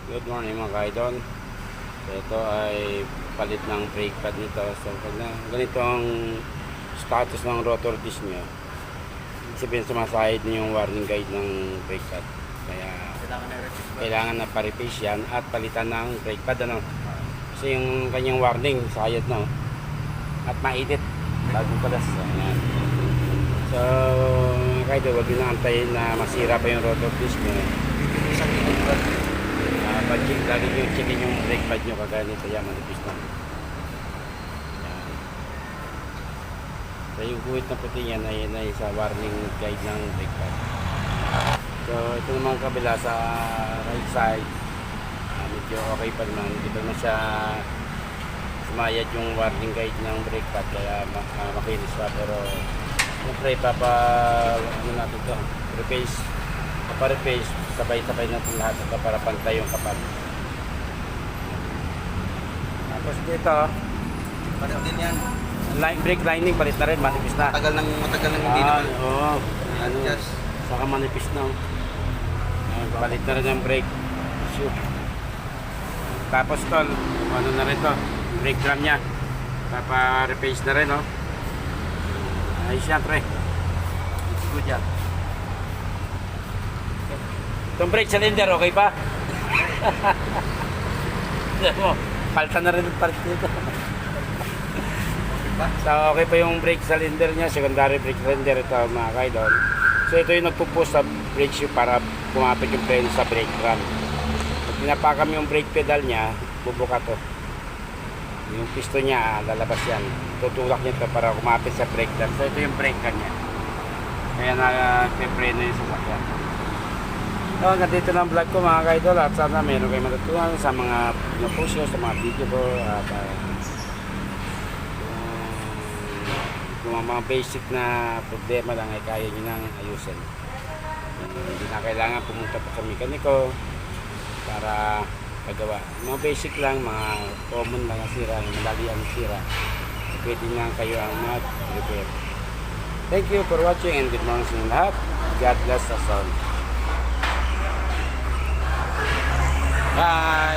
Good morning mga kaidol. So ito ay palit ng brake pad nito. So pag na ganito ang status ng rotor disc nyo, ibig sabihin sumasahid na yung warning guide ng brake pad. Kaya kailangan na pa-replace yan at palitan ng brake pad, ano? Kasi yung kanyang warning sayad na, at mainit bagong palas. Ayan. So mga kaidol, huwag nyo na antayin na masira pa yung rotor disc nyo. Pag-check, lagi nyo checkin yung brake pad nyo kagaya nito, yan, manipis na. Yan. So yung guhit na puti yan ay sa warning guide ng brake pad. So ito naman kabila sa right side, medyo okay pa naman, hindi pa naman siya sumayad yung warning guide ng brake pad, kaya makinis pa. Pero siyempre ano natin ito, repace, sabay-sabay natin lahat ito para pantay yung kapal. Tapos dito, Palit din yan. brake lining palit na rin, manipis na. Matagal nang hindi naman. Oo, Yes. saka manipis na. Palit na rin ang brake shoe. Tapos tol, ano na rin to, brake drum nya, papa-repace na rin, no? Ayos yan, pre. It's good yan. Itong brake cylinder, okay pa? Palta na rin ang palit nito. So, okay pa yung brake cylinder niya, secondary brake cylinder ito mga kaidol. So, ito yung nagpo-push sa brake shoe para kumapit yung preno sa brake drum. Pag pinapakam yung brake pedal niya, bubuka to. Yung piston niya, lalabas yan. Tutulak niya to para kumapit sa brake drum. So, ito yung brake niya. Kaya nag-preno yung sasakyan. So, hanggang dito lang vlog ko mga kaidol, at sana meron kayo matutunan sa mga pinupost ko, sa mga video ko, at kung mga basic na problema lang ay kaya nyo nang ayusin. Hindi na kailangan pumunta pa sa mekaniko para pagawa. Mga basic lang, mga common lang ang sira, malali ang sira, pwede na kayo ang mag-repair. Thank you for watching and good morning sa inyo lahat. God bless us all. Bye!